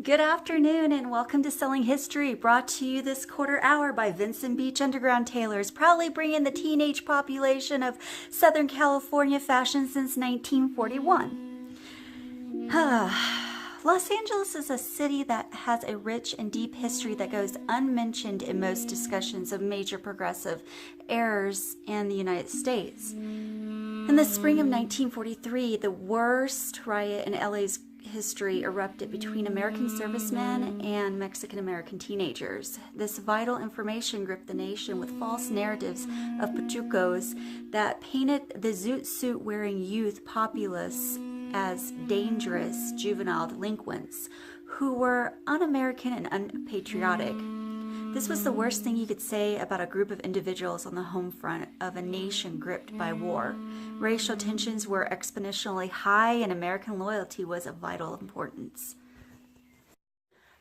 Good afternoon and welcome to Selling History, brought to you this quarter hour by Vincent Beach Underground Tailors, proudly bringing the teenage population of Southern California fashion since 1941. Los Angeles is a city that has a rich and deep history that goes unmentioned in most discussions of major progressive eras in the United States. In the spring of 1943, the worst riot in LA's history erupted between American servicemen and Mexican-American teenagers. This vital information gripped the nation with false narratives of pachucos that painted the zoot suit-wearing youth populace as dangerous juvenile delinquents who were un-American and unpatriotic. This was the worst thing you could say about a group of individuals on the home front of a nation gripped by war. Racial tensions were exponentially high, and American loyalty was of vital importance.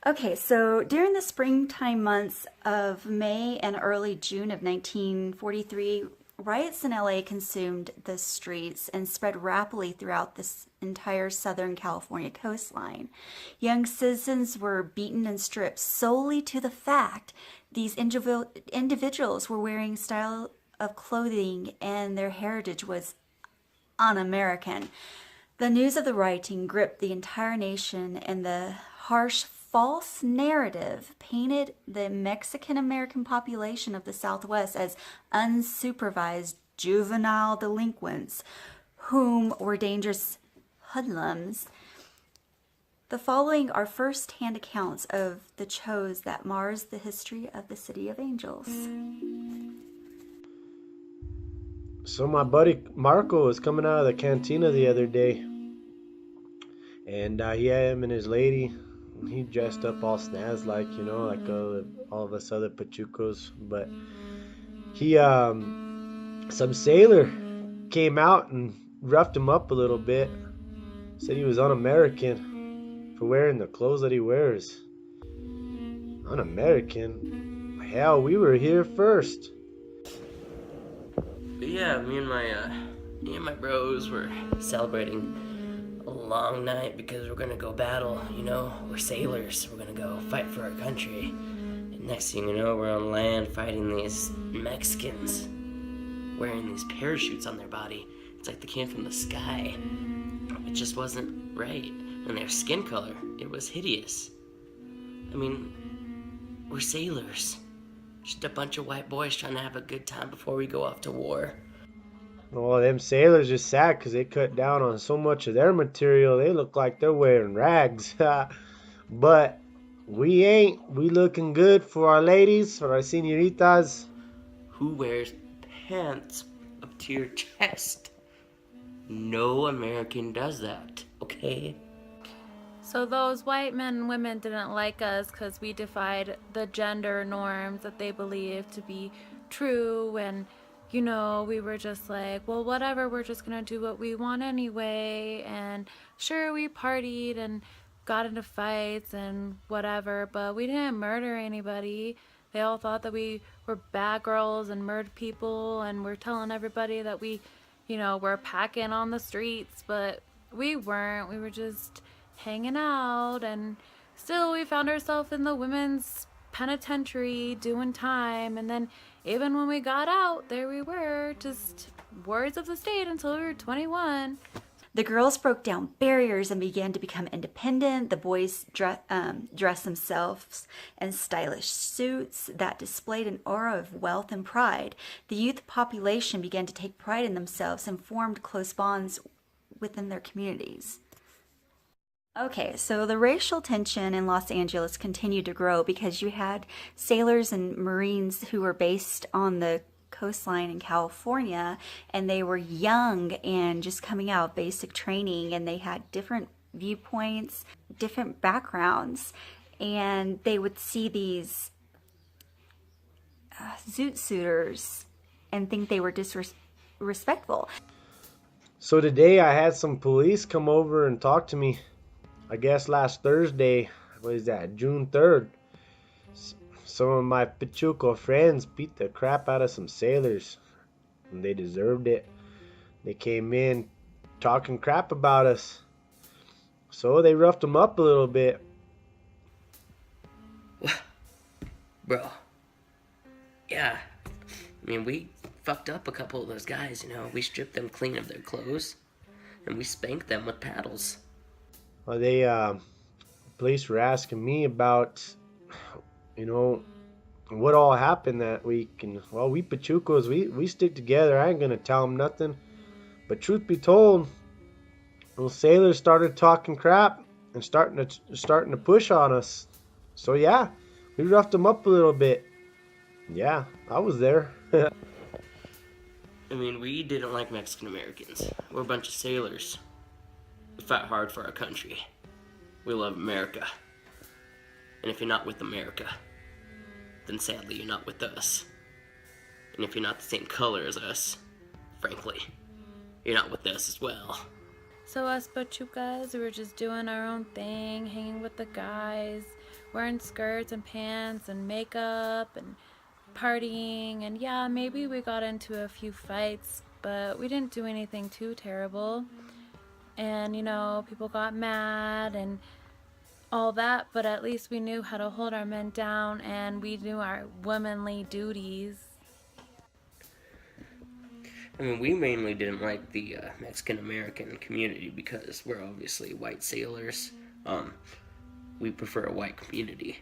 Okay, so during the springtime months of May and early June of 1943, riots in LA consumed the streets and spread rapidly throughout this entire Southern California coastline. Young citizens were beaten and stripped solely to the fact these individuals were wearing style of clothing and their heritage was un-American. The news of the rioting gripped the entire nation, and the harsh false narrative painted the Mexican-American population of the Southwest as unsupervised juvenile delinquents whom were dangerous hoodlums. The following are first-hand accounts of the chose that mars the history of the City of Angels. So my buddy Marco was coming out of the cantina the other day, and he had him and his lady. He dressed up all snazz like all of us other pachucos, but he some sailor came out and roughed him up a little bit. Said he was un-American for wearing the clothes that he wears. Un-American? Hell, we were here first. Yeah, me and my bros were celebrating a long night because we're gonna go battle, we're sailors, we're gonna go fight for our country. And next thing you know, we're on land fighting these Mexicans wearing these parachutes on their body. It's like they came from the sky. It just wasn't right. And their skin color, it was hideous. I mean, we're sailors. Just a bunch of white boys trying to have a good time before we go off to war. Well, them sailors just sad because they cut down on so much of their material. They look like they're wearing rags. But we ain't. We looking good for our ladies, for our senoritas. Who wears pants up to your chest? No American does that, okay? So those white men and women didn't like us because we defied the gender norms that they believed to be true, and we were just like, well, whatever, we're just gonna do what we want anyway. And sure, we partied and got into fights and whatever, but we didn't murder anybody. They all thought that we were bad girls and murdered people, and we're telling everybody that we were packing on the streets, but we weren't. We were just hanging out, and still we found ourselves in the women's penitentiary doing time. And then even when we got out, there we were, just wards of the state until we were 21. The girls broke down barriers and began to become independent. The boys dressed themselves in stylish suits that displayed an aura of wealth and pride. The youth population began to take pride in themselves and formed close bonds within their communities. Okay, so the racial tension in Los Angeles continued to grow because you had sailors and Marines who were based on the coastline in California, and they were young and just coming out of basic training, and they had different viewpoints, different backgrounds, and they would see these zoot suiters and think they were disrespectful. So today I had some police come over and talk to me. I guess last Thursday, what is that, June 3rd, some of my Pachuco friends beat the crap out of some sailors, and they deserved it. They came in talking crap about us. So they roughed them up a little bit. Bro. Yeah. I mean, we fucked up a couple of those guys, you know. We stripped them clean of their clothes, and we spanked them with paddles. Well, police were asking me about, you know, what all happened that week. And, well, we Pachucos, we stick together. I ain't gonna tell them nothing. But truth be told, those sailors started talking crap and starting to push on us. So yeah, we roughed them up a little bit. Yeah, I was there. I mean, we didn't like Mexican Americans. We're a bunch of sailors. We fight hard for our country. We love America. And if you're not with America, then sadly you're not with us. And if you're not the same color as us, frankly, you're not with us as well. So us Pachucas, we were just doing our own thing, hanging with the guys, wearing skirts and pants and makeup and partying. And yeah, maybe we got into a few fights, but we didn't do anything too terrible. And, you know, people got mad and all that, but at least we knew how to hold our men down and we knew our womanly duties. I mean, we mainly didn't like the Mexican-American community because we're obviously white sailors. We prefer a white community.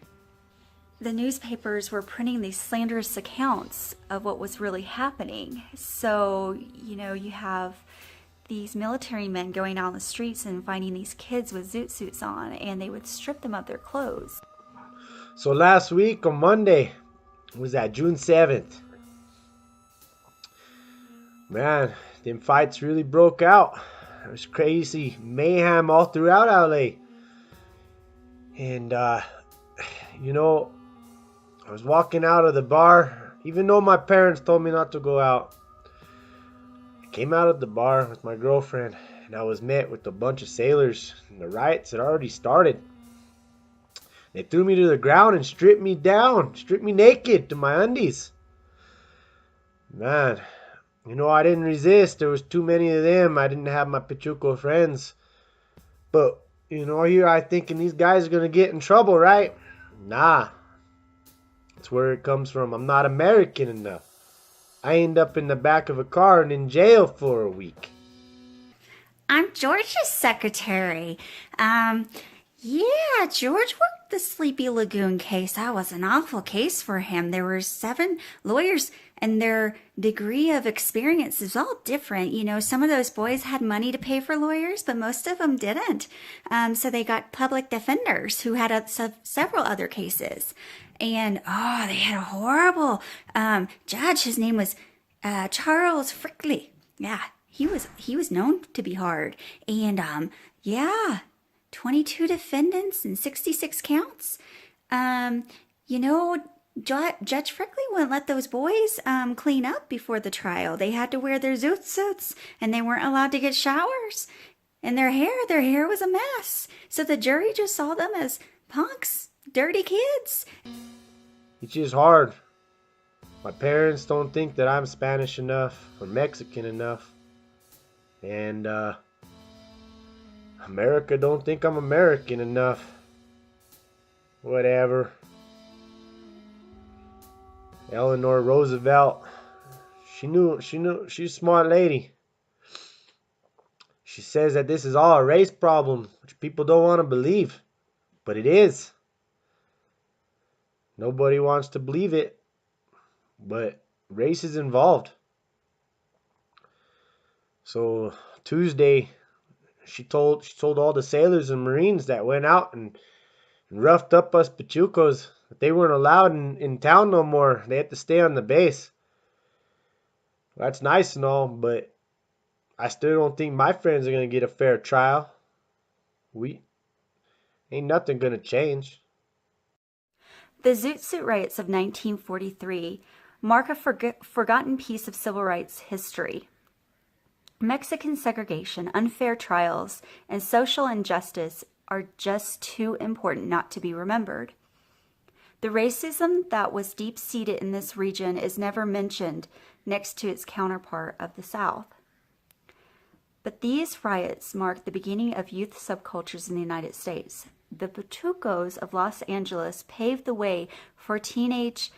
The newspapers were printing these slanderous accounts of what was really happening. So, you know, you have these military men going out on the streets and finding these kids with zoot suits on, and they would strip them of their clothes. So last week on Monday, was that June 7th? Man, them fights really broke out. It was crazy mayhem all throughout LA. And, you know, I was walking out of the bar, even though my parents told me not to go out. I came out of the bar with my girlfriend, and I was met with a bunch of sailors, and the riots had already started. They threw me to the ground and stripped me down, stripped me naked to my undies. Man, you know, I didn't resist. There was too many of them. I didn't have my Pachuco friends. But, you know, here I thinking these guys are going to get in trouble, right? Nah. That's where it comes from. I'm not American enough. I end up in the back of a car and in jail for a week. I'm George's secretary. Yeah, George worked the Sleepy Lagoon case. That was an awful case for him. There were 7 lawyers, and their degree of experience is all different. You know, some of those boys had money to pay for lawyers, but most of them didn't. So they got public defenders who had several other cases. And, they had a horrible judge. His name was Charles Frickley. Yeah, he was known to be hard. And, 22 defendants and 66 counts. You know, Judge Frickley wouldn't let those boys clean up before the trial. They had to wear their zoot suits, and they weren't allowed to get showers. And their hair was a mess. So the jury just saw them as punks, dirty kids. It's just hard. My parents don't think that I'm Spanish enough or Mexican enough. And, America don't think I'm American enough. Whatever. Eleanor Roosevelt, she's a smart lady. She says that this is all a race problem, which people don't want to believe. But it is. Nobody wants to believe it. But race is involved. So Tuesday, she told all the sailors and Marines that went out and roughed up us Pachucos that they weren't allowed in town no more. They had to stay on the base. Well, that's nice and all, but I still don't think my friends are going to get a fair trial. Ain't nothing going to change. The Zoot Suit riots of 1943 mark a forgotten piece of civil rights history. Mexican segregation, unfair trials, and social injustice are just too important not to be remembered. The racism that was deep-seated in this region is never mentioned next to its counterpart of the South. But these riots marked the beginning of youth subcultures in the United States. The Batucos of Los Angeles paved the way for teenagers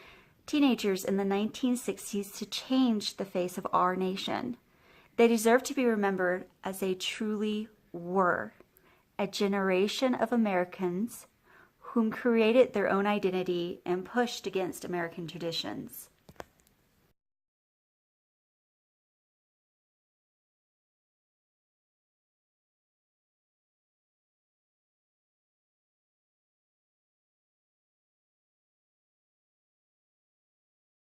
in the 1960s to change the face of our nation. They deserve to be remembered as they truly were, a generation of Americans whom created their own identity and pushed against American traditions.